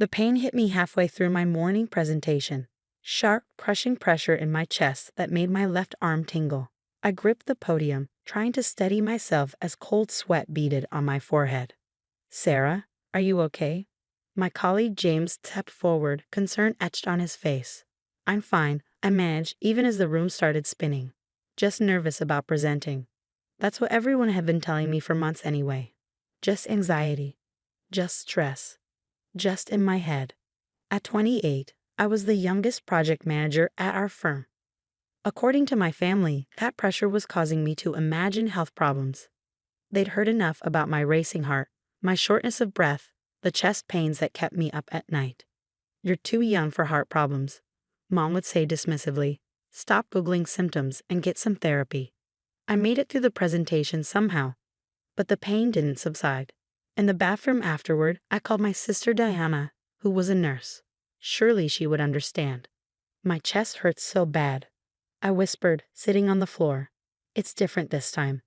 The pain hit me halfway through my morning presentation. Sharp, crushing pressure in my chest that made my left arm tingle. I gripped the podium, trying to steady myself as cold sweat beaded on my forehead. "Sarah, are you okay?" My colleague James stepped forward, concern etched on his face. "I'm fine," I managed, even as the room started spinning. "Just nervous about presenting." That's what everyone had been telling me for months anyway. Just anxiety. Just stress. Just in my head. At 28, I was the youngest project manager at our firm. According to my family, that pressure was causing me to imagine health problems. They'd heard enough about my racing heart, my shortness of breath, the chest pains that kept me up at night. "You're too young for heart problems," Mom would say dismissively. "Stop Googling symptoms and get some therapy." I made it through the presentation somehow, but the pain didn't subside. In the bathroom afterward, I called my sister Diana, who was a nurse. Surely she would understand. "My chest hurts so bad," I whispered, sitting on the floor. "It's different this time."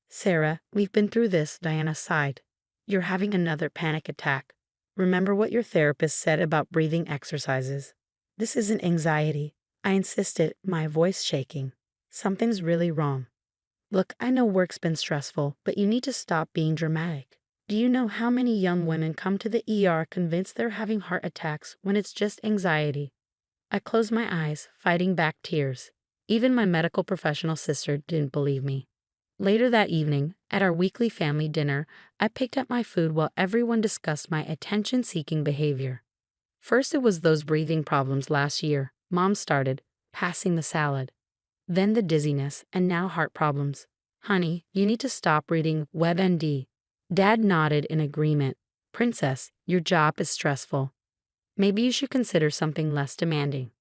"Sarah, we've been through this," Diana sighed. "You're having another panic attack. Remember what your therapist said about breathing exercises." "This isn't anxiety," I insisted, my voice shaking. "Something's really wrong. Look, I know work's been stressful, but you need to stop being dramatic. Do you know how many young women come to the ER convinced they're having heart attacks when it's just anxiety?" I closed my eyes, fighting back tears. Even my medical professional sister didn't believe me. Later that evening, at our weekly family dinner, I picked up my food while everyone discussed my attention-seeking behavior. First it was those breathing problems last year, Mom started, passing the salad. Then the dizziness, and now heart problems. "Honey, you need to stop reading WebMD." Dad nodded in agreement. "Princess, your job is stressful. Maybe you should consider something less demanding."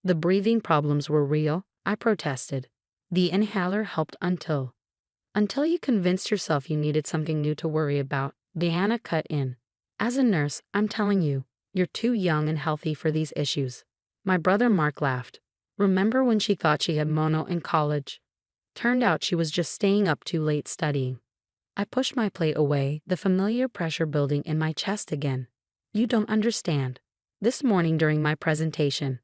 The breathing problems were real, I protested. "The inhaler helped until you convinced yourself you needed something new to worry about," Diana cut in. "As a nurse, I'm telling you, you're too young and healthy for these issues." My brother Mark laughed. "Remember when she thought she had mono in college? Turned out she was just staying up too late studying." I pushed my plate away, the familiar pressure building in my chest again. "You don't understand. This morning during my presentation."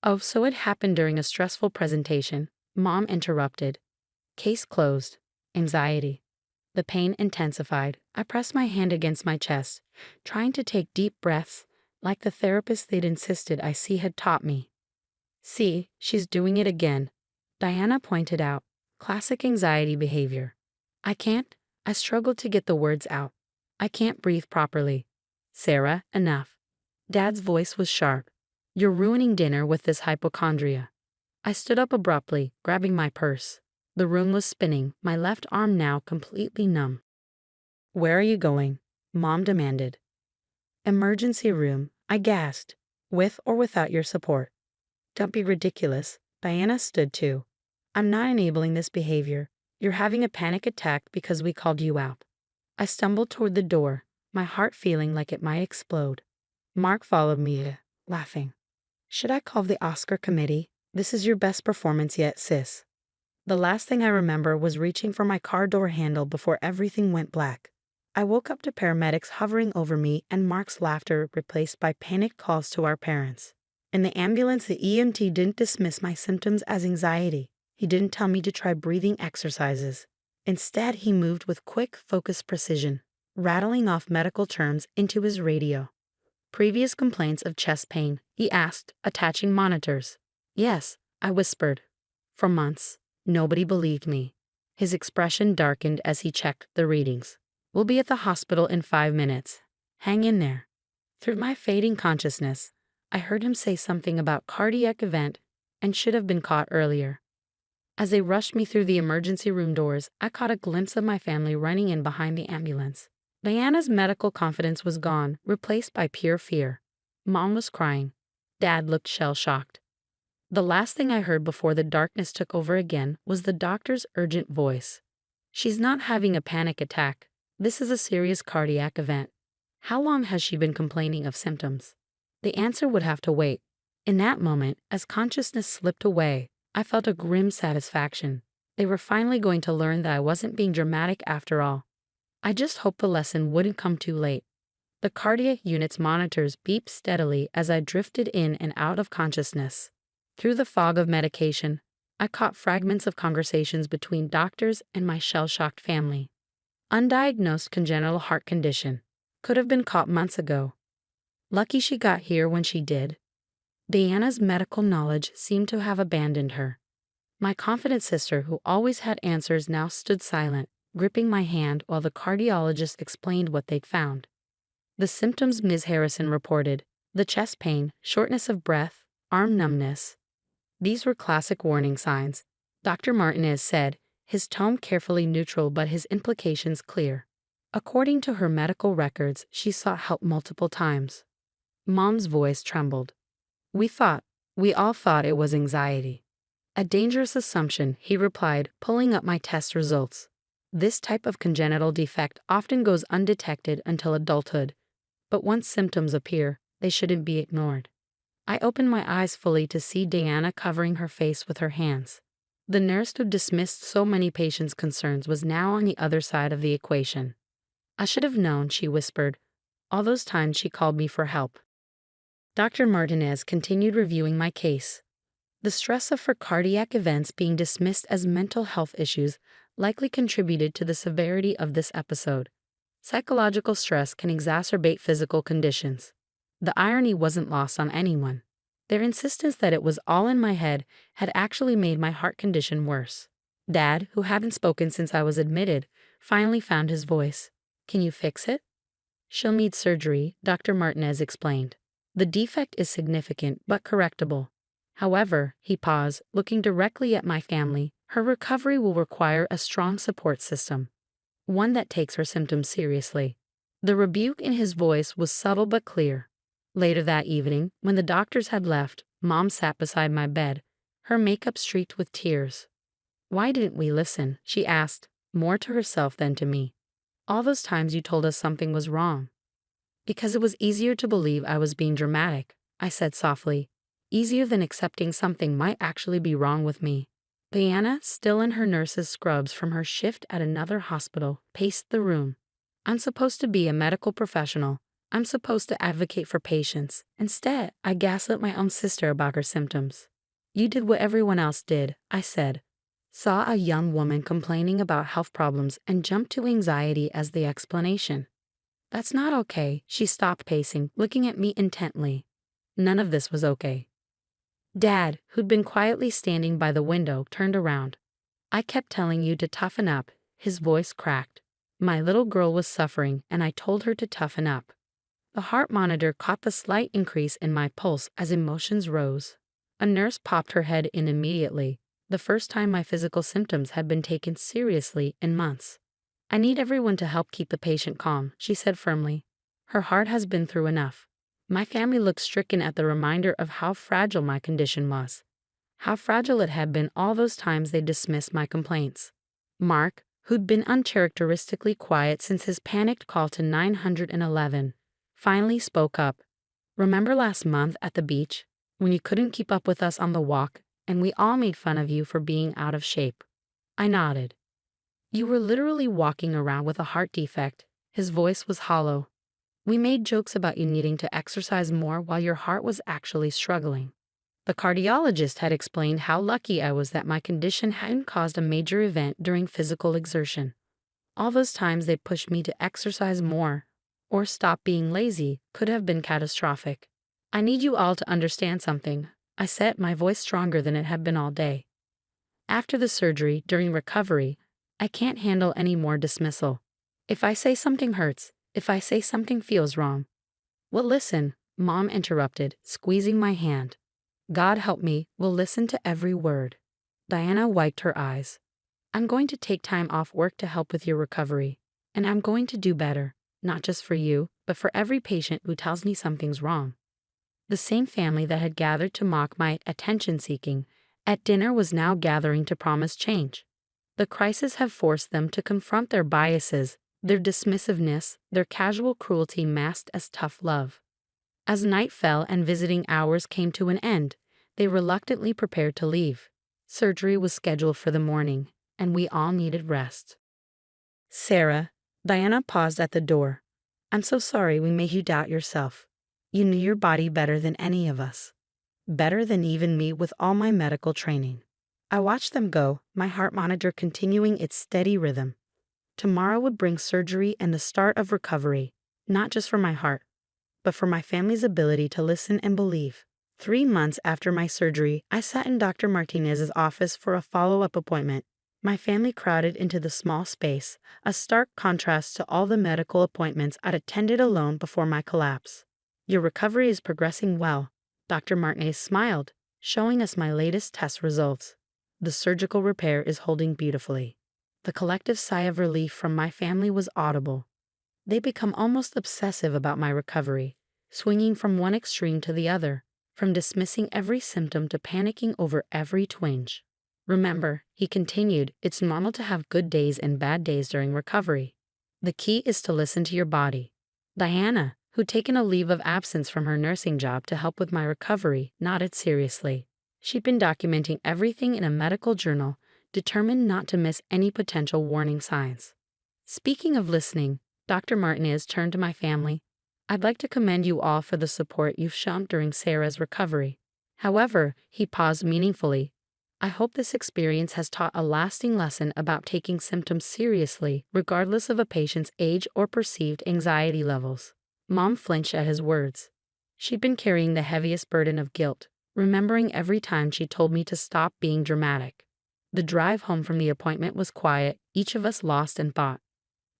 "Oh, so it happened during a stressful presentation," Mom interrupted. "Case closed. Anxiety." The pain intensified. I pressed my hand against my chest, trying to take deep breaths, like the therapist they'd insisted I see had taught me. "See, she's doing it again," Diana pointed out. "Classic anxiety behavior." I struggled to get the words out. "I can't breathe properly." "Sarah, enough." Dad's voice was sharp. "You're ruining dinner with this hypochondria." I stood up abruptly, grabbing my purse. The room was spinning, my left arm now completely numb. "Where are you going?" Mom demanded. "Emergency room," I gasped, "with or without your support." "Don't be ridiculous." Diana stood too. "I'm not enabling this behavior. You're having a panic attack because we called you out." I stumbled toward the door, my heart feeling like it might explode. Mark followed me, laughing. "Should I call the Oscar committee? This is your best performance yet, sis." The last thing I remember was reaching for my car door handle before everything went black. I woke up to paramedics hovering over me and Mark's laughter replaced by panicked calls to our parents. In the ambulance, the EMT didn't dismiss my symptoms as anxiety. He didn't tell me to try breathing exercises. Instead, he moved with quick, focused precision, rattling off medical terms into his radio. "Previous complaints of chest pain?" he asked, attaching monitors. "Yes," I whispered. For months, nobody believed me. His expression darkened as he checked the readings. "We'll be at the hospital in 5 minutes. Hang in there." Through my fading consciousness, I heard him say something about cardiac event and should have been caught earlier. As they rushed me through the emergency room doors, I caught a glimpse of my family running in behind the ambulance. Diana's medical confidence was gone, replaced by pure fear. Mom was crying. Dad looked shell-shocked. The last thing I heard before the darkness took over again was the doctor's urgent voice. "She's not having a panic attack. This is a serious cardiac event." How long has she been complaining of symptoms? The answer would have to wait. In that moment, as consciousness slipped away, I felt a grim satisfaction. They were finally going to learn that I wasn't being dramatic after all. I just hoped the lesson wouldn't come too late. The cardiac unit's monitors beeped steadily as I drifted in and out of consciousness. Through the fog of medication, I caught fragments of conversations between doctors and my shell-shocked family. Undiagnosed congenital heart condition. Could have been caught months ago. Lucky she got here when she did. Diana's medical knowledge seemed to have abandoned her. My confident sister, who always had answers, now stood silent, gripping my hand while the cardiologist explained what they'd found. The symptoms Ms. Harrison reported: the chest pain, shortness of breath, arm numbness. These were classic warning signs, Dr. Martinez said, his tone carefully neutral but his implications clear. According to her medical records, she sought help multiple times. Mom's voice trembled. We all thought it was anxiety. A dangerous assumption, he replied, pulling up my test results. This type of congenital defect often goes undetected until adulthood, but once symptoms appear, they shouldn't be ignored. I opened my eyes fully to see Diana covering her face with her hands. The nurse who dismissed so many patients' concerns was now on the other side of the equation. I should have known, she whispered, all those times she called me for help. Dr. Martinez continued reviewing my case. The stress of her cardiac events being dismissed as mental health issues likely contributed to the severity of this episode. Psychological stress can exacerbate physical conditions. The irony wasn't lost on anyone. Their insistence that it was all in my head had actually made my heart condition worse. Dad, who hadn't spoken since I was admitted, finally found his voice. Can you fix it? She'll need surgery, Dr. Martinez explained. The defect is significant but correctable. However, he paused, looking directly at my family, her recovery will require a strong support system, one that takes her symptoms seriously. The rebuke in his voice was subtle but clear. Later that evening, when the doctors had left, Mom sat beside my bed, her makeup streaked with tears. Why didn't we listen? She asked, more to herself than to me. All those times you told us something was wrong. Because it was easier to believe I was being dramatic, I said softly. Easier than accepting something might actually be wrong with me. Diana, still in her nurse's scrubs from her shift at another hospital, paced the room. I'm supposed to be a medical professional. I'm supposed to advocate for patients. Instead, I gaslit my own sister about her symptoms. You did what everyone else did, I said. Saw a young woman complaining about health problems and jumped to anxiety as the explanation. That's not okay. She stopped pacing, looking at me intently. None of this was okay. Dad, who'd been quietly standing by the window, turned around. I kept telling you to toughen up, his voice cracked. My little girl was suffering, and I told her to toughen up. The heart monitor caught the slight increase in my pulse as emotions rose. A nurse popped her head in immediately, the first time my physical symptoms had been taken seriously in months. I need everyone to help keep the patient calm, she said firmly. Her heart has been through enough. My family looked stricken at the reminder of how fragile my condition was. How fragile it had been all those times they dismissed my complaints. Mark, who'd been uncharacteristically quiet since his panicked call to 911, finally spoke up. Remember last month at the beach, when you couldn't keep up with us on the walk, and we all made fun of you for being out of shape? I nodded. You were literally walking around with a heart defect. His voice was hollow. We made jokes about you needing to exercise more while your heart was actually struggling. The cardiologist had explained how lucky I was that my condition hadn't caused a major event during physical exertion. All those times they pushed me to exercise more or stop being lazy could have been catastrophic. I need you all to understand something, I said, my voice stronger than it had been all day. After the surgery, during recovery, I can't handle any more dismissal. If I say something hurts, if I say something feels wrong. Well, listen, Mom interrupted, squeezing my hand. God help me, we'll listen to every word. Diana wiped her eyes. I'm going to take time off work to help with your recovery, and I'm going to do better, not just for you, but for every patient who tells me something's wrong. The same family that had gathered to mock my attention-seeking at dinner was now gathering to promise change. The crisis had forced them to confront their biases, their dismissiveness, their casual cruelty masked as tough love. As night fell and visiting hours came to an end, they reluctantly prepared to leave. Surgery was scheduled for the morning, and we all needed rest. Sarah, Diana paused at the door. I'm so sorry we made you doubt yourself. You knew your body better than any of us. Better than even me with all my medical training. I watched them go, my heart monitor continuing its steady rhythm. Tomorrow would bring surgery and the start of recovery, not just for my heart, but for my family's ability to listen and believe. 3 months after my surgery, I sat in Dr. Martinez's office for a follow-up appointment. My family crowded into the small space, a stark contrast to all the medical appointments I'd attended alone before my collapse. Your recovery is progressing well, Dr. Martinez smiled, showing us my latest test results. The surgical repair is holding beautifully. The collective sigh of relief from my family was audible. They become almost obsessive about my recovery, swinging from one extreme to the other, from dismissing every symptom to panicking over every twinge. Remember, he continued, it's normal to have good days and bad days during recovery. The key is to listen to your body. Diana, who'd taken a leave of absence from her nursing job to help with my recovery, nodded seriously. She'd been documenting everything in a medical journal, determined not to miss any potential warning signs. Speaking of listening, Dr. Martinez turned to my family. I'd like to commend you all for the support you've shown during Sarah's recovery. However, he paused meaningfully. I hope this experience has taught a lasting lesson about taking symptoms seriously, regardless of a patient's age or perceived anxiety levels. Mom flinched at his words. She'd been carrying the heaviest burden of guilt, remembering every time she told me to stop being dramatic. The drive home from the appointment was quiet, each of us lost in thought.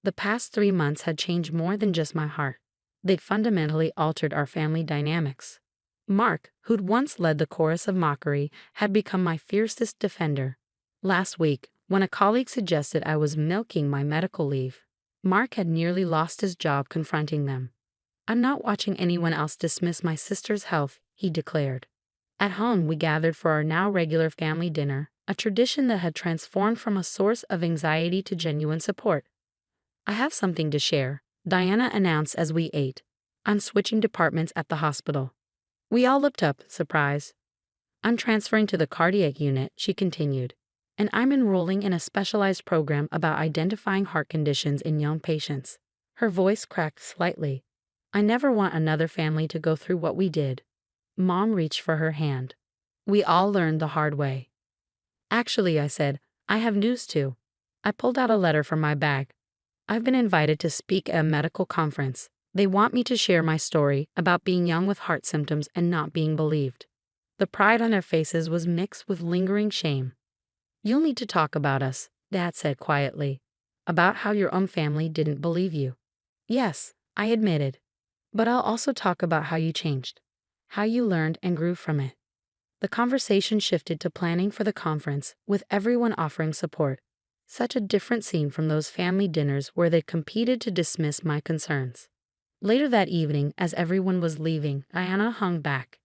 The past 3 months had changed more than just my heart. They'd fundamentally altered our family dynamics. Mark, who'd once led the chorus of mockery, had become my fiercest defender. Last week, when a colleague suggested I was milking my medical leave, Mark had nearly lost his job confronting them. I'm not watching anyone else dismiss my sister's health, he declared. At home, we gathered for our now regular family dinner, a tradition that had transformed from a source of anxiety to genuine support. I have something to share, Diana announced as we ate. I'm switching departments at the hospital. We all looked up, surprised. I'm transferring to the cardiac unit, she continued, and I'm enrolling in a specialized program about identifying heart conditions in young patients. Her voice cracked slightly. I never want another family to go through what we did. Mom reached for her hand. We all learned the hard way. Actually, I said, I have news too. I pulled out a letter from my bag. I've been invited to speak at a medical conference. They want me to share my story about being young with heart symptoms and not being believed. The pride on their faces was mixed with lingering shame. You'll need to talk about us, Dad said quietly. About how your own family didn't believe you. Yes, I admitted. But I'll also talk about how you changed. How you learned and grew from it. The conversation shifted to planning for the conference, with everyone offering support. Such a different scene from those family dinners where they competed to dismiss my concerns. Later that evening, as everyone was leaving, Diana hung back.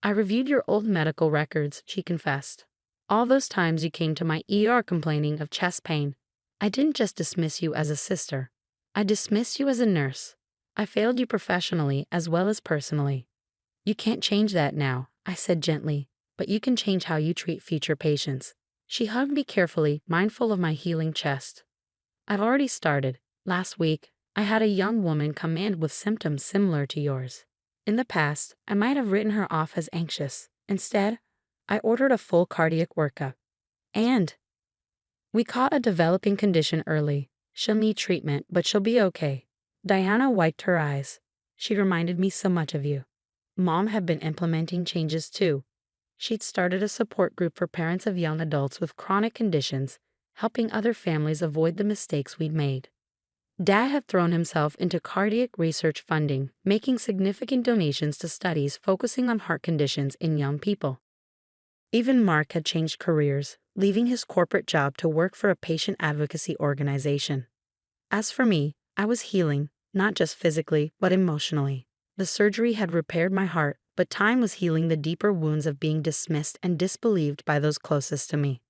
I reviewed your old medical records, she confessed. All those times you came to my ER complaining of chest pain. I didn't just dismiss you as a sister. I dismissed you as a nurse. I failed you professionally as well as personally. You can't change that now, I said gently, but you can change how you treat future patients. She hugged me carefully, mindful of my healing chest. I've already started. Last week, I had a young woman come in with symptoms similar to yours. In the past, I might have written her off as anxious. Instead, I ordered a full cardiac workup. And we caught a developing condition early. She'll need treatment, but she'll be okay. Diana wiped her eyes. She reminded me so much of you. Mom had been implementing changes too. She'd started a support group for parents of young adults with chronic conditions, helping other families avoid the mistakes we'd made. Dad had thrown himself into cardiac research funding, making significant donations to studies focusing on heart conditions in young people. Even Mark had changed careers, leaving his corporate job to work for a patient advocacy organization. As for me, I was healing, not just physically, but emotionally. The surgery had repaired my heart, but time was healing the deeper wounds of being dismissed and disbelieved by those closest to me.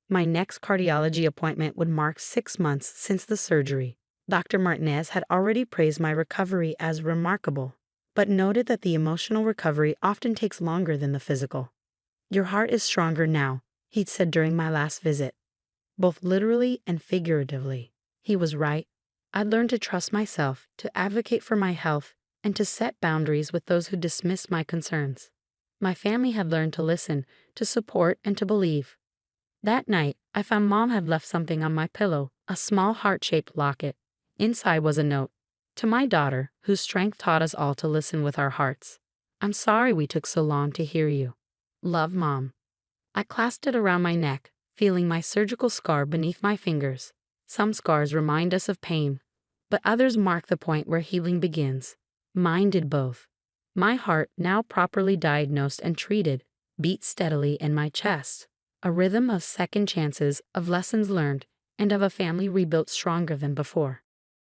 My next cardiology appointment would mark 6 months since the surgery. Dr. Martinez had already praised my recovery as remarkable, but noted that the emotional recovery often takes longer than the physical. Your heart is stronger now, he'd said during my last visit. Both literally and figuratively. He was right. I'd learned to trust myself, to advocate for my health, and to set boundaries with those who dismissed my concerns. My family had learned to listen, to support, and to believe. That night, I found Mom had left something on my pillow, a small heart-shaped locket. Inside was a note. To my daughter, whose strength taught us all to listen with our hearts. I'm sorry we took so long to hear you. Love, Mom. I clasped it around my neck, feeling my surgical scar beneath my fingers. Some scars remind us of pain, but others mark the point where healing begins. Mine did both. My heart, now properly diagnosed and treated, beat steadily in my chest. A rhythm of second chances, of lessons learned, and of a family rebuilt stronger than before.